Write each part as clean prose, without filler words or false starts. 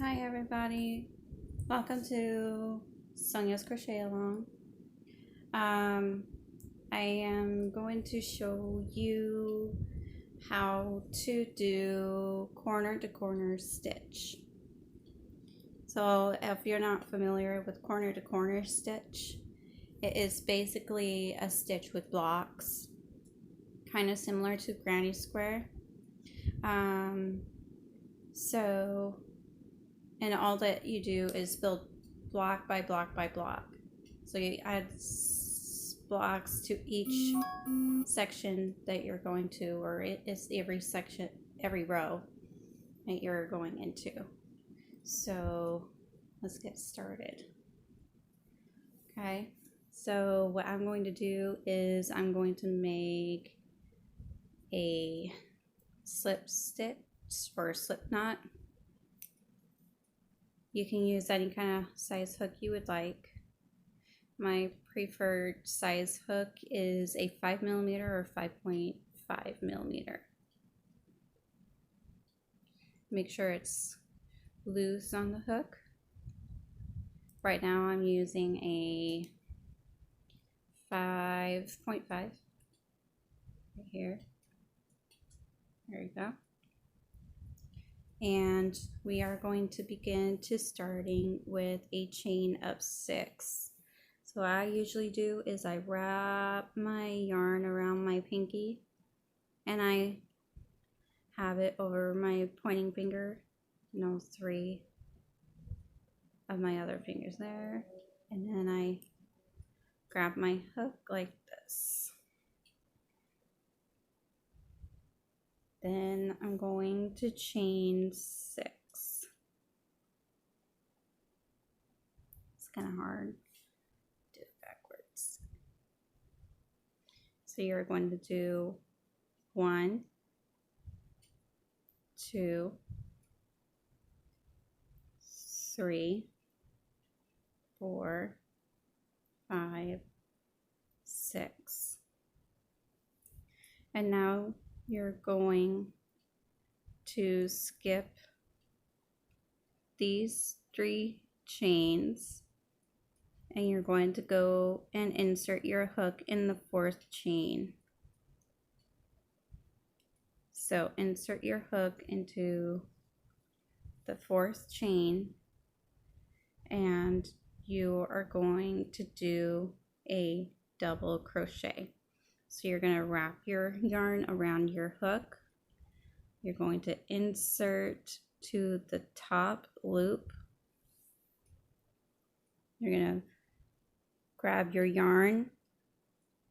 Hi everybody, welcome to Sonia's Crochet Along. I am going to show you how to do corner to corner stitch. So if you're not familiar with corner to corner stitch, it is basically a stitch with blocks, kind of similar to granny square. And all that you do is build block by block by block. So you add blocks to each section that you're going to, or it's every section, every row that you're going into. So let's get started. Okay, so what I'm going to do is I'm going to make a slip stitch or a slip knot. You can use any kind of size hook you would like. My preferred size hook is a 5mm or 5.5mm. Make sure it's loose on the hook. Right now I'm using a 5.5 right here. There you go. And we are going to begin starting with a chain of 6. So what I usually do is I wrap my yarn around my pinky and I have it over my pointing finger, 3 of my other fingers there, and then I grab my hook like this. Then I'm going to chain 6. It's kind of hard to do it backwards. So you're going to do 1, 2, 3, 4, 5, 6. And now you're going to skip these 3 chains and you're going to go and insert your hook in the 4th chain. So insert your hook into the 4th chain and you are going to do a double crochet. So you're going to wrap your yarn around your hook. You're going to insert to the top loop. You're going to grab your yarn,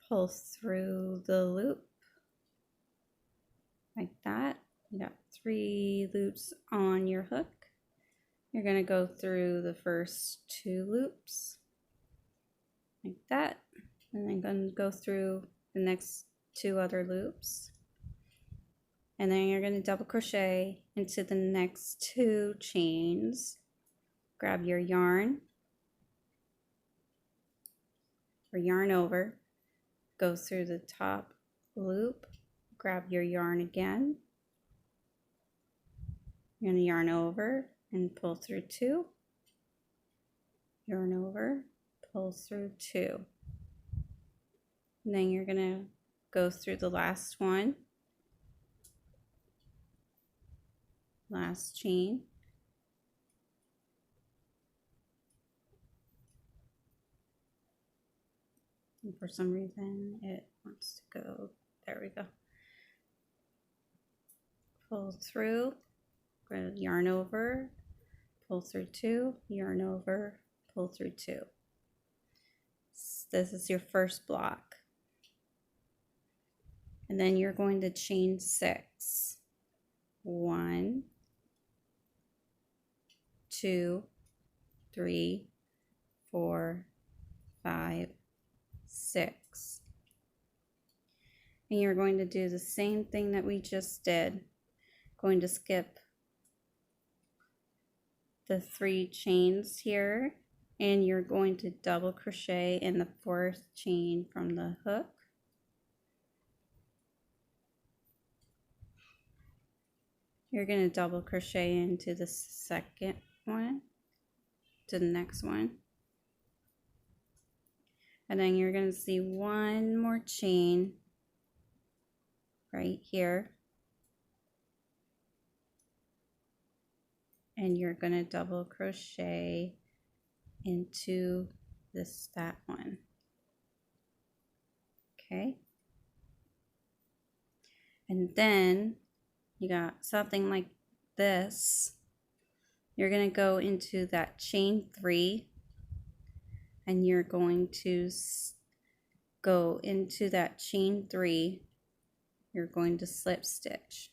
pull through the loop like that. You got 3 loops on your hook. You're going to go through the first 2 loops like that, and then going to go through the next 2 other loops, and then you're going to double crochet into the next 2 chains. Grab your yarn or yarn over, go through the top loop, grab your yarn again, you're going to yarn over and pull through 2, yarn over, pull through 2. And then you're going to go through the last one, last chain, and for some reason it wants to go, there we go, pull through, go to yarn over, pull through 2, yarn over, pull through 2. This is your first block. And then you're going to chain 6. 1, 2, 3, 4, 5, 6. And you're going to do the same thing that we just did. Going to skip the 3 chains here, and you're going to double crochet in the 4th chain from the hook. You're going to double crochet into the second one to the next one. And then you're going to see one more chain right here. And you're going to double crochet into that one. Okay. And then you got something like this. You're going to go into that chain 3 and you're going to go into that chain 3. You're going to slip stitch.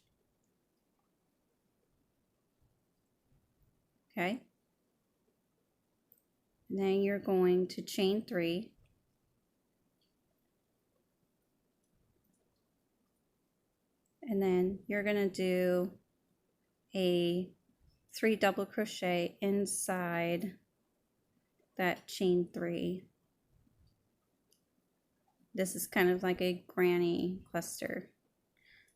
Okay. And then you're going to chain 3. And then you're going to do a 3 double crochet inside that chain 3. This is kind of like a granny cluster.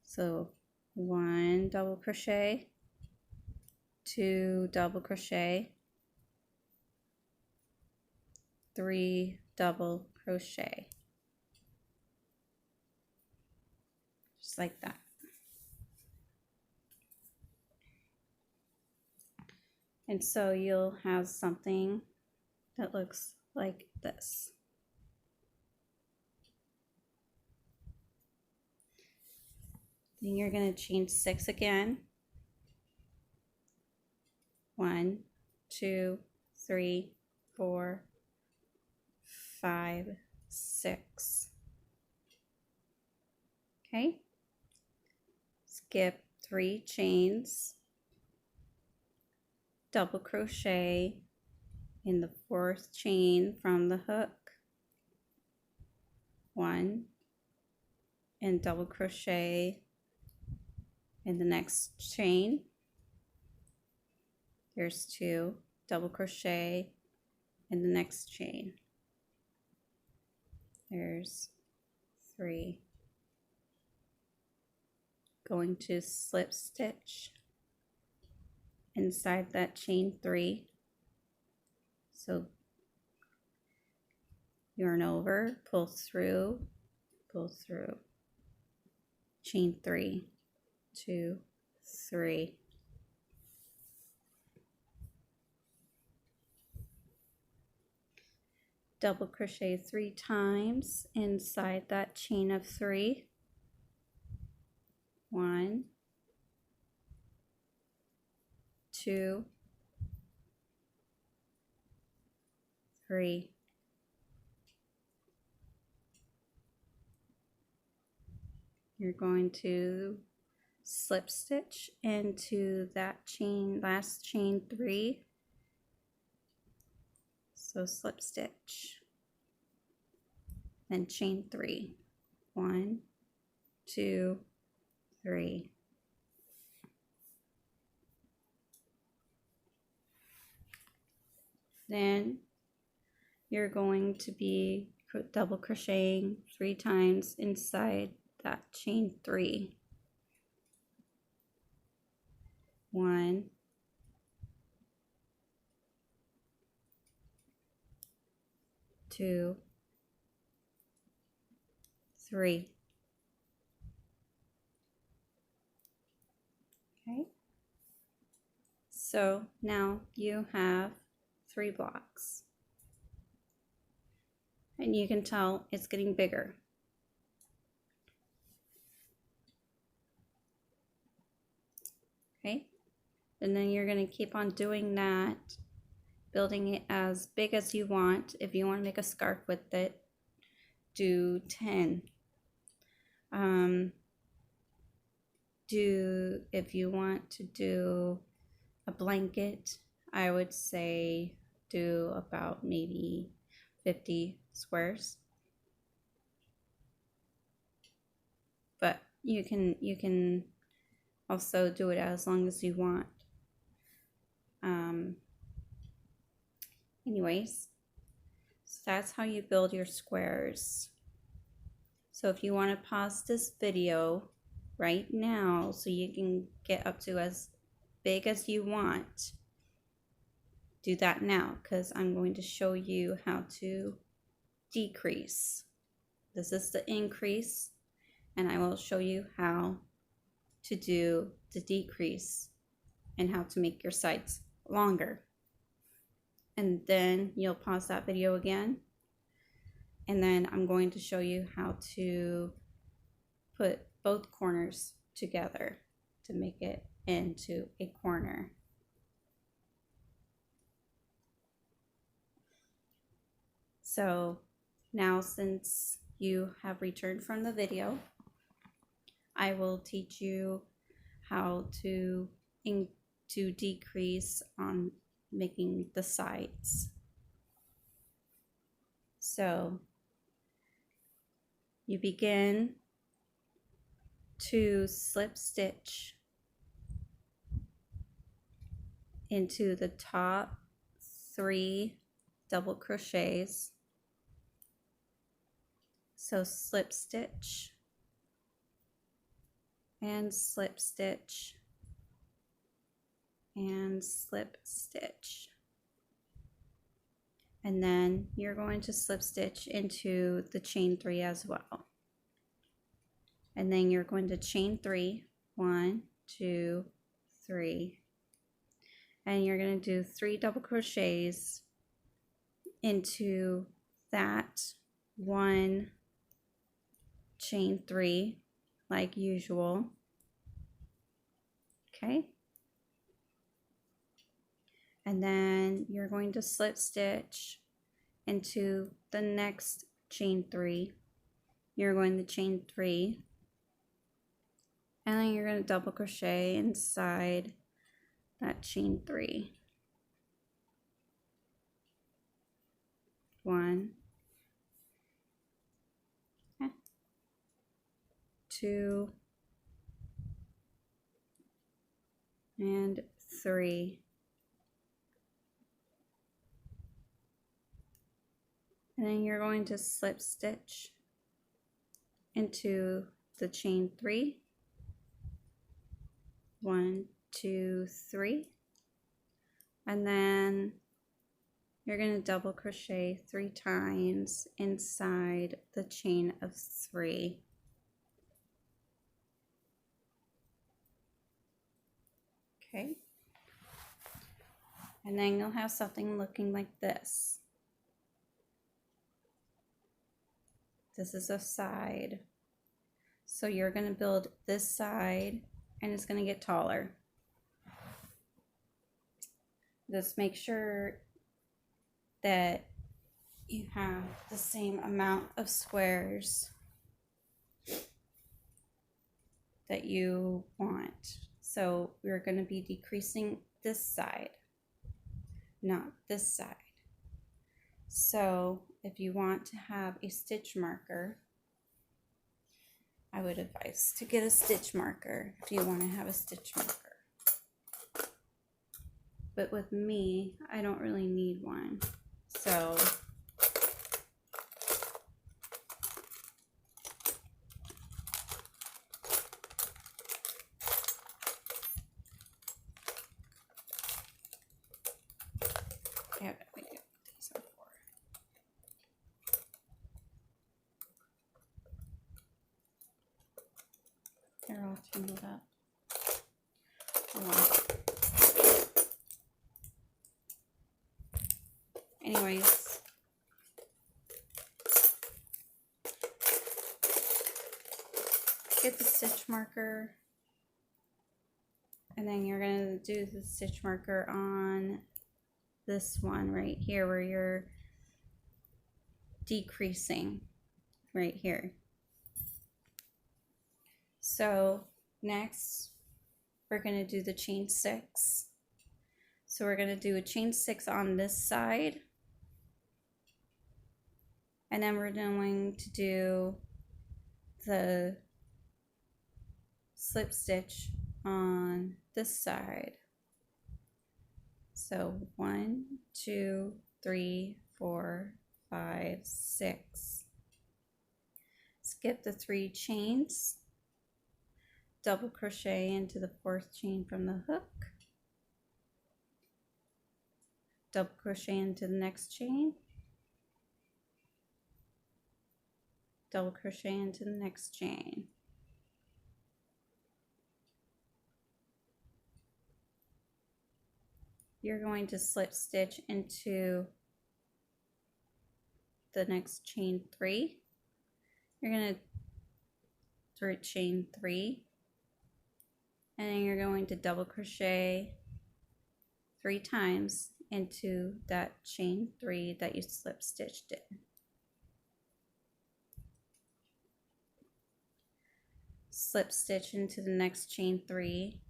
So 1 double crochet, 2 double crochet, 3 double crochet. Just like that. And so you'll have something that looks like this. Then you're going to chain 6 again. 1, 2, 3, 4, 5, 6. Okay. Skip 3 chains. Double crochet in the 4th chain from the hook. 1 and double crochet in the next chain. There's 2, double crochet in the next chain. There's 3. Going to slip stitch inside that chain 3. So yarn over, pull through, chain 3, 2, 3. Double crochet 3 times inside that chain of 3. 1, 2, 3. You're going to slip stitch into that chain, last chain 3. So slip stitch, then chain 3. 1, 2, 3. Then you're going to be double crocheting 3 times inside that chain 3. 1, 2, 3. Okay. So now you have 3 blocks. And you can tell it's getting bigger. Okay. And then you're going to keep on doing that, building it as big as you want. If you want to make a scarf with it, do 10. If you want to do a blanket, I would say do about maybe 50 squares. But you can also do it as long as you want. Anyways, so that's how you build your squares. So if you want to pause this video right now so you can get up to as big as you want, do that now because I'm going to show you how to decrease. This is the increase, and I will show you how to do the decrease and how to make your sides longer. And then you'll pause that video again, and then I'm going to show you how to put both corners together to make it into a corner. So now, since you have returned from the video, I will teach you how to decrease on making the sides. So you begin to slip stitch into the top 3 double crochets. So slip stitch and slip stitch and slip stitch, and then you're going to slip stitch into the chain 3 as well, and then you're going to chain 3, 1, 2, 3, and you're going to do 3 double crochets into that 1 chain 3 like usual. Okay, and then you're going to slip stitch into the next chain 3. You're going to chain 3, and then you're going to double crochet inside that chain 3. 1, 2, and 3. And then you're going to slip stitch into the chain 3. 1, 2, 3. And then you're going to double crochet 3 times inside the chain of 3. Okay. And then you'll have something looking like this. This is a side. So you're going to build this side, and it's going to get taller. Just make sure that you have the same amount of squares that you want. So we're going to be decreasing this side, not this side. So if you want to have a stitch marker, I would advise to get a stitch marker if you want to have a stitch marker. But with me, I don't really need one. So yeah, we get these are for. They're all tangled up. Oh. Anyways, get the stitch marker, and then you're going to do the stitch marker on this one right here where you're decreasing right here. So next we're going to do the chain 6. So we're going to do a chain 6 on this side, and then we're going to do the slip stitch on this side. So 1, 2, 3, 4, 5, 6. Skip the 3 chains, double crochet into the 4th chain from the hook, double crochet into the next chain, double crochet into the next chain. You're going to slip stitch into the next chain 3. You're going to through chain 3, and then you're going to double crochet 3 times into that chain 3 that you slip stitched in. Slip stitch into the next chain 3,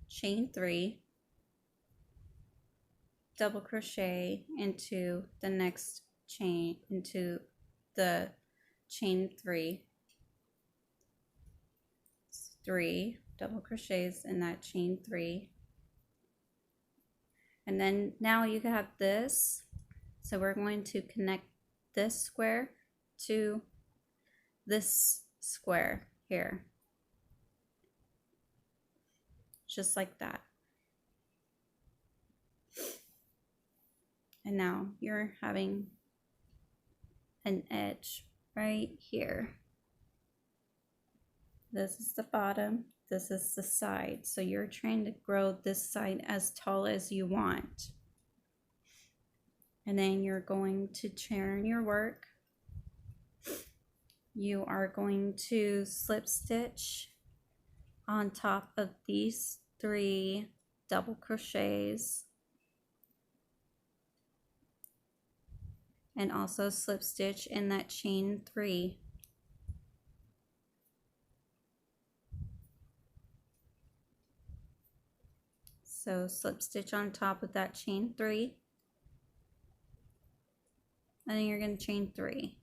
chain 3, double crochet into the next chain, into the chain 3, 3 double crochets in that chain 3, and then now you have this, so we're going to connect this square to this square here, just like that. And now you're having an edge right here. This is the bottom, this is the side. So you're trying to grow this side as tall as you want. And then you're going to turn your work. You are going to slip stitch on top of these 3 double crochets, and also slip stitch in that chain 3. So slip stitch on top of that chain 3, and then you're going to chain 3,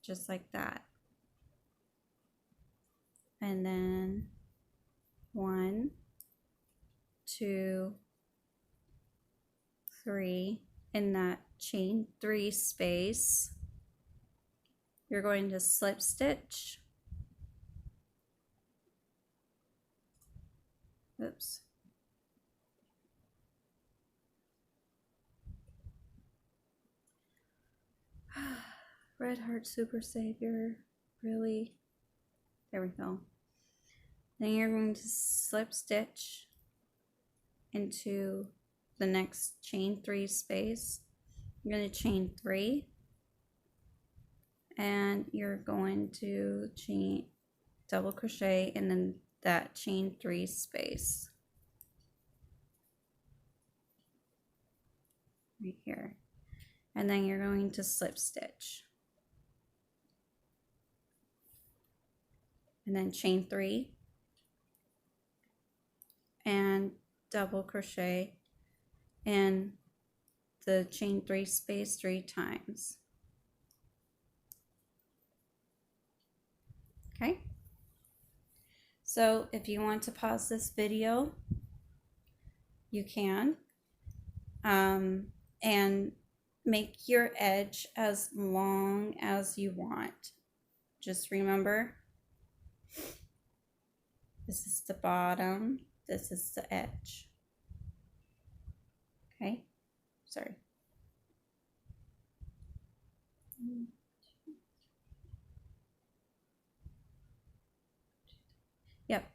just like that. And then 1, 2, 3 in that chain 3 space. You're going to slip stitch. Oops. Red Heart Super Savior, really? There we go. Then you're going to slip stitch into the next chain 3 space. You're going to chain 3, and you're going to chain double crochet and then that chain 3 space right here, and then you're going to slip stitch and then chain 3 and double crochet in the chain 3 space 3 times. Okay, so if you want to pause this video, you can, and make your edge as long as you want. Just remember, this is the bottom, this is the edge. Okay, sorry. Yep,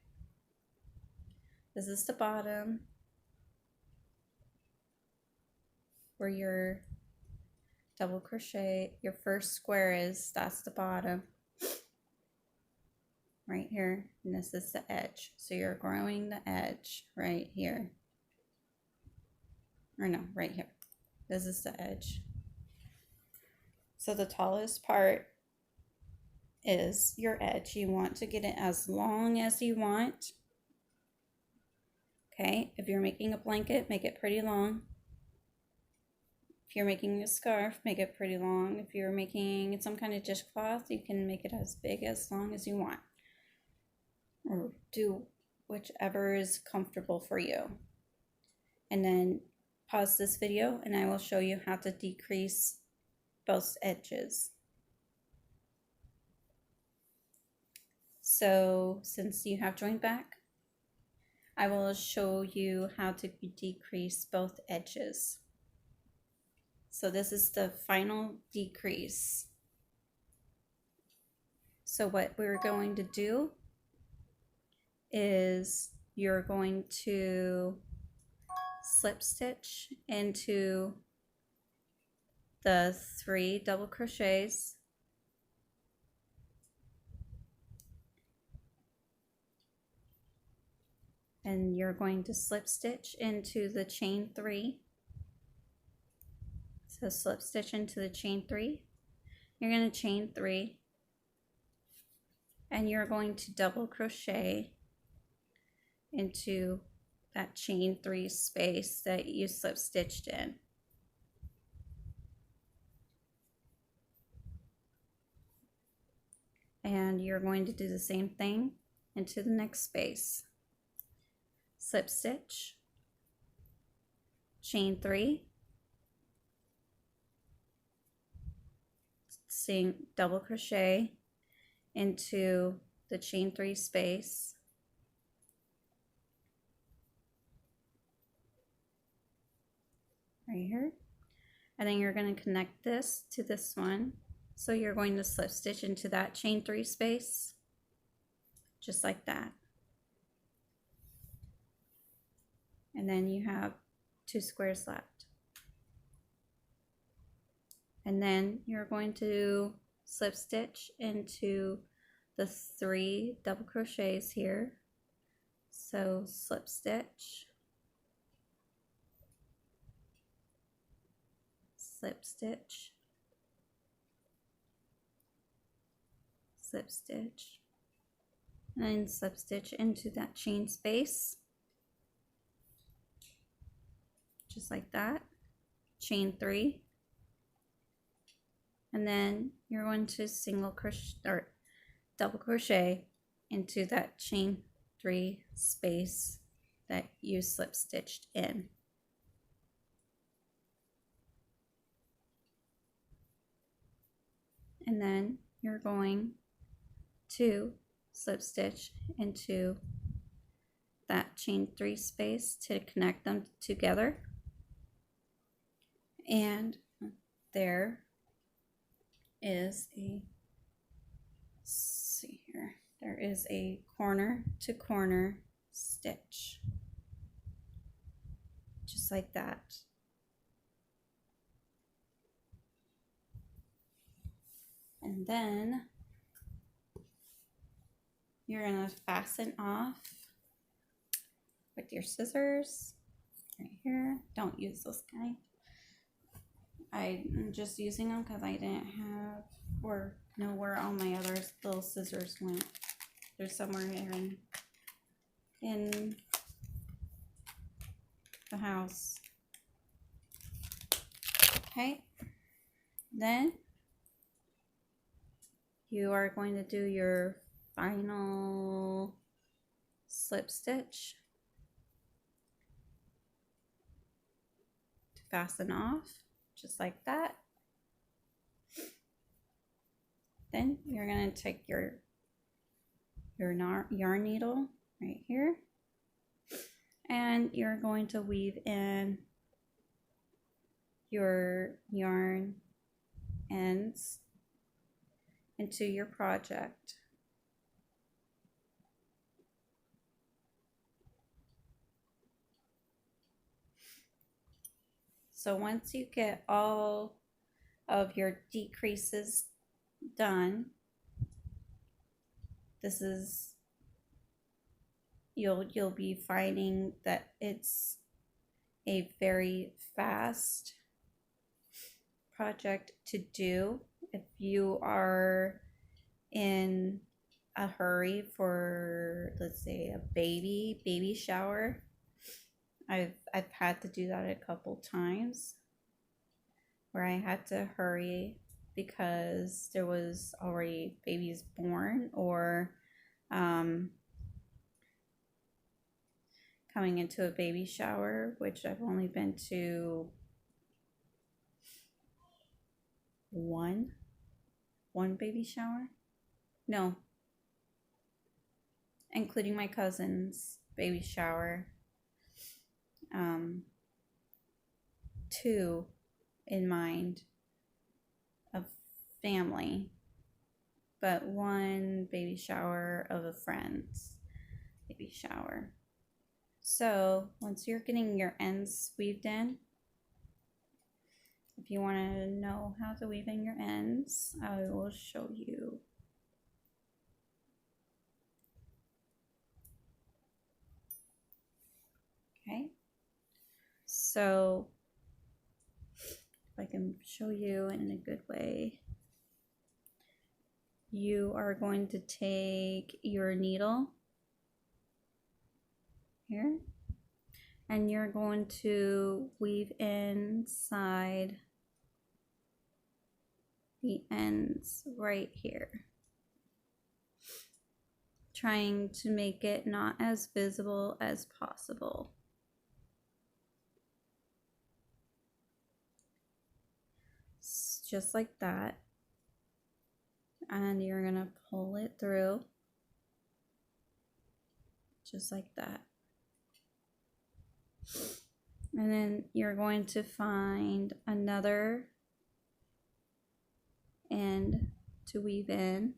this is the bottom where your double crochet, your first square is, that's the bottom right here, and this is the edge. So you're growing the edge right here, or no, right here. This is the edge. So the tallest part is your edge. You want to get it as long as you want. Okay, if you're making a blanket, make it pretty long. If you're making a scarf, make it pretty long. If you're making some kind of dishcloth, you can make it as big, as long as you want. Or do whichever is comfortable for you. And then pause this video and I will show you how to decrease both edges. So since you have joined back, I will show you how to decrease both edges. So this is the final decrease. So what we're going to do is you're going to slip stitch into the 3 double crochets, and you're going to slip stitch into the chain 3. So slip stitch into the chain 3. You're going to chain 3, and you're going to double crochet into that chain 3 space that you slip stitched in. And you're going to do the same thing into the next space. Slip stitch, chain 3, double crochet into the chain 3 space, right here, and then you're going to connect this to this one. So you're going to slip stitch into that chain 3 space, just like that. And then you have 2 squares left. And then you're going to slip stitch into the 3 double crochets here. So slip stitch, slip stitch, slip stitch, and then slip stitch into that chain space, just like that. Chain 3, and then you're going to single crochet or double crochet into that chain 3 space that you slip stitched in. And then you're going to slip stitch into that chain 3 space to connect them together. And there is a, see here, there is a corner to corner stitch, just like that. And then you're going to fasten off with your scissors right here. Don't use this kind. I'm just using them because I didn't have or know where all my other little scissors went. They're somewhere here in the house. Okay, then you are going to do your final slip stitch to fasten off, just like that. Then you're going to take your yarn needle right here, and you're going to weave in your yarn ends into your project. So once you get all of your decreases done, this is, you'll be finding that it's a very fast project to do. If you are in a hurry for, let's say, a baby shower, I've had to do that a couple times where I had to hurry because there was already babies born or coming into a baby shower, which I've only been to one baby shower. No, including my cousins. baby shower. 2 in mind of family, but 1 baby shower of a friend's baby shower. So once you're getting your ends weaved in, if you want to know how to weave in your ends, I will show you. Okay, so if I can show you in a good way, you are going to take your needle here and you're going to weave inside the ends right here, trying to make it not as visible as possible. Just like that. And you're gonna pull it through just like that. And then you're going to find another end to weave in.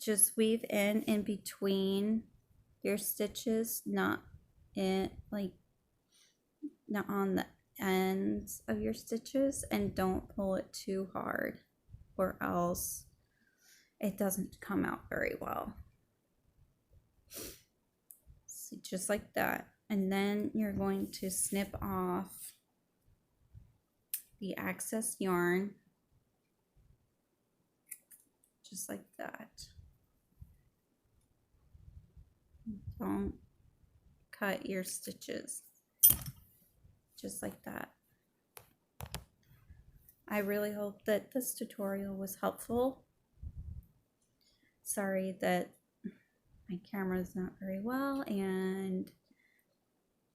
Just weave in between your stitches, not in not on the ends of your stitches, and don't pull it too hard or else it doesn't come out very well. So just like that. And then you're going to snip off the excess yarn just like that. Don't cut your stitches, just like that. I really hope that this tutorial was helpful. Sorry that my camera is not very well, and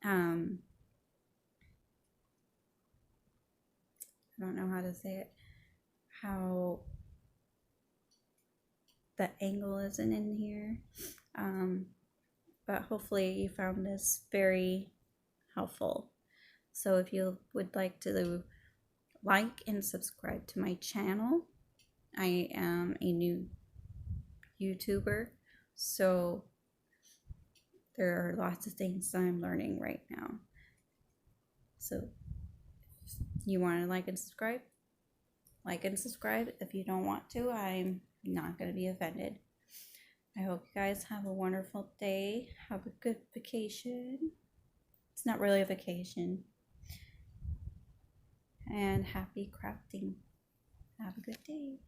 I don't know how to say it, how the angle isn't in here, but hopefully you found this very helpful. So if you would like to like and subscribe to my channel, I am a new YouTuber, so there are lots of things I'm learning right now. So if you want to like and subscribe, like and subscribe. If you don't want to, I'm not going to be offended. I hope you guys have a wonderful day. Have a good vacation. It's not really a vacation. And happy crafting. Have a good day.